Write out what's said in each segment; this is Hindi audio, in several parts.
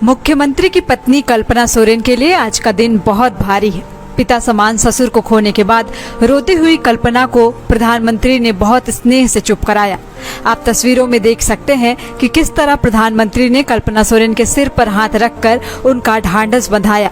मुख्यमंत्री की पत्नी कल्पना सोरेन के लिए आज का दिन बहुत भारी है। पिता समान ससुर को खोने के बाद रोती हुई कल्पना को प्रधानमंत्री ने बहुत स्नेह से चुप कराया। आप तस्वीरों में देख सकते हैं कि किस तरह प्रधानमंत्री ने कल्पना सोरेन के सिर पर हाथ रखकर उनका ढांढस बंधाया।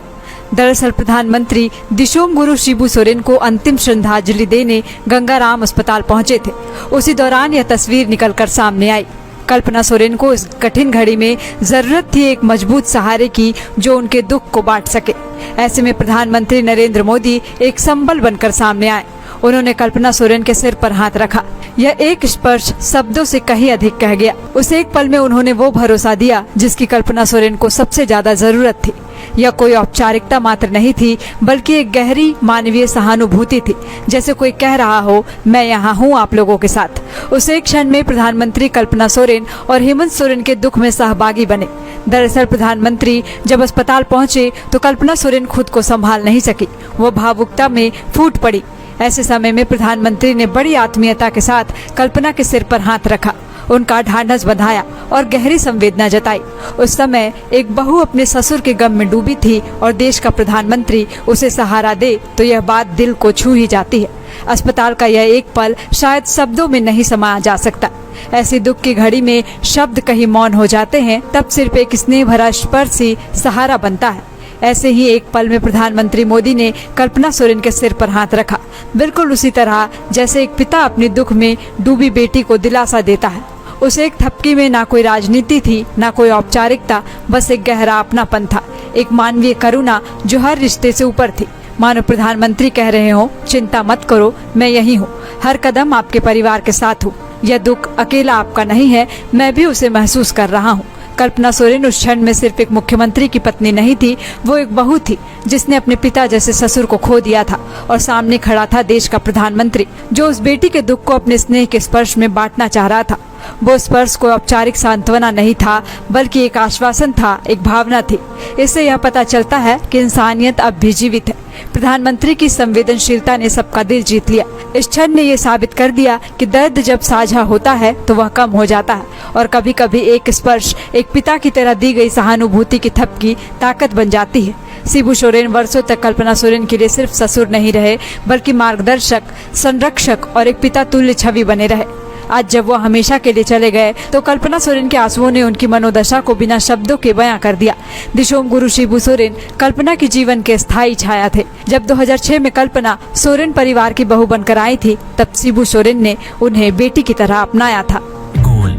दरअसल प्रधानमंत्री दिशोम गुरु शिबू सोरेन को अंतिम श्रद्धांजलि देने गंगाराम अस्पताल पहुंचे थे। उसी दौरान यह तस्वीर निकलकर सामने आई। कल्पना सोरेन को इस कठिन घड़ी में जरूरत थी एक मजबूत सहारे की जो उनके दुख को बांट सके। ऐसे में प्रधानमंत्री नरेंद्र मोदी एक संबल बनकर सामने आए। उन्होंने कल्पना सोरेन के सिर पर हाथ रखा। यह एक स्पर्श शब्दों से कहीं अधिक कह गया। उस एक पल में उन्होंने वो भरोसा दिया जिसकी कल्पना सोरेन को सबसे ज्यादा जरूरत थी। यह कोई औपचारिकता मात्र नहीं थी, बल्कि एक गहरी मानवीय सहानुभूति थी, जैसे कोई कह रहा हो मैं यहाँ हूँ आप लोगों के साथ। उस एक क्षण में प्रधानमंत्री कल्पना सोरेन और हेमंत सोरेन के दुख में सहभागी बने। दरअसल प्रधानमंत्री जब अस्पताल पहुंचे तो कल्पना सोरेन खुद को संभाल नहीं सकी। वो भावुकता में फूट पड़ी। ऐसे समय में प्रधानमंत्री ने बड़ी आत्मीयता के साथ कल्पना के सिर पर हाथ रखा, उनका ढांढस बंधाया और गहरी संवेदना जताई। उस समय एक बहू अपने ससुर के गम में डूबी थी और देश का प्रधानमंत्री उसे सहारा दे तो यह बात दिल को छू ही जाती है। अस्पताल का यह एक पल शायद शब्दों में नहीं समाया जा सकता। ऐसी दुख की घड़ी में शब्द कहीं मौन हो जाते हैं, तब सिर्फ एक स्नेह भरा स्पर्श ही सहारा बनता है। ऐसे ही एक पल में प्रधानमंत्री मोदी ने कल्पना सोरेन के सिर पर हाथ रखा, बिल्कुल उसी तरह जैसे एक पिता अपने दुख में डूबी बेटी को दिलासा देता है। उस एक थपकी में ना कोई राजनीति थी, ना कोई औपचारिकता, बस एक गहरा अपनापन था, एक मानवीय करुणा जो हर रिश्ते से ऊपर थी। मानो प्रधानमंत्री कह रहे हो चिंता मत करो, मैं यही हूँ, हर कदम आपके परिवार के साथ हूँ। यह दुख अकेला आपका नहीं है, मैं भी उसे महसूस कर रहा हूँ। कल्पना सोरेन उस क्षण में सिर्फ एक मुख्यमंत्री की पत्नी नहीं थी, वो एक बहू थी जिसने अपने पिता जैसे ससुर को खो दिया था और सामने खड़ा था देश का प्रधानमंत्री जो उस बेटी के दुख को अपने स्नेह के स्पर्श में बांटना चाह रहा था। वो स्पर्श कोई औपचारिक सांत्वना नहीं था, बल्कि एक आश्वासन था, एक भावना थी। इससे यह पता चलता है कि इंसानियत अब भी जीवित है। प्रधानमंत्री की संवेदनशीलता ने सबका दिल जीत लिया। इस क्षण ने यह साबित कर दिया कि दर्द जब साझा होता है तो वह कम हो जाता है और कभी कभी एक स्पर्श, एक पिता की तरह दी गई सहानुभूति की थपकी ताकत बन जाती है। शिबू सोरेन वर्षों तक कल्पना सोरेन के लिए सिर्फ ससुर नहीं रहे, बल्कि मार्गदर्शक, संरक्षक और एक पिता तुल्य छवि बने रहे। आज जब वो हमेशा के लिए चले गए तो कल्पना सोरेन के आंसुओं ने उनकी मनोदशा को बिना शब्दों के बयां कर दिया। दिशोम गुरु शिबू सोरेन कल्पना की जीवन के स्थायी छाया थे। जब 2006 में कल्पना सोरेन परिवार की बहू बनकर आई थी, तब शिबू सोरेन ने उन्हें बेटी की तरह अपनाया था।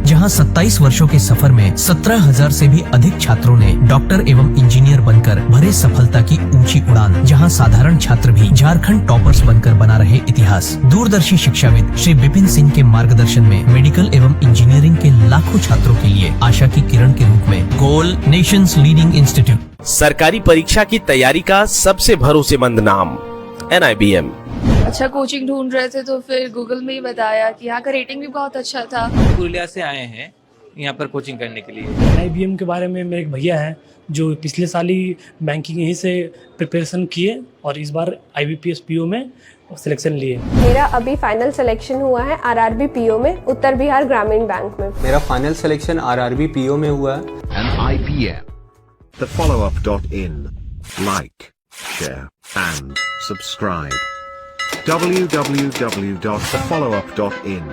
जहां 27 वर्षों के सफर में 17,000 से भी अधिक छात्रों ने डॉक्टर एवं इंजीनियर बनकर भरे सफलता की ऊंची उड़ान, जहां साधारण छात्र भी झारखंड टॉपर्स बनकर बना रहे इतिहास। दूरदर्शी शिक्षाविद श्री विपिन सिंह के मार्गदर्शन में मेडिकल एवं इंजीनियरिंग के लाखों छात्रों के लिए आशा की किरण के रूप में गोल नेशंस लीडिंग इंस्टीट्यूट। सरकारी परीक्षा की तैयारी का सबसे भरोसेमंद नाम NIBM। अच्छा कोचिंग ढूंढ रहे थे तो फिर गूगल में ही बताया कि यहाँ का रेटिंग भी बहुत अच्छा था। पुरुलिया से आए हैं यहाँ पर कोचिंग करने के लिए। NIBM के बारे में मेरे एक भैया हैं जो पिछले साल ही बैंकिंग यहीं से प्रिपरेशन किए और इस बार IBPS PO में सिलेक्शन लिए। मेरा अभी फाइनल सिलेक्शन हुआ है RRB PO में, उत्तर बिहार ग्रामीण बैंक में। मेरा फाइनल सिलेक्शन RRB PO में हुआ है। NIBM, thefollowup.in. Like, share and subscribe. www.thefollowup.in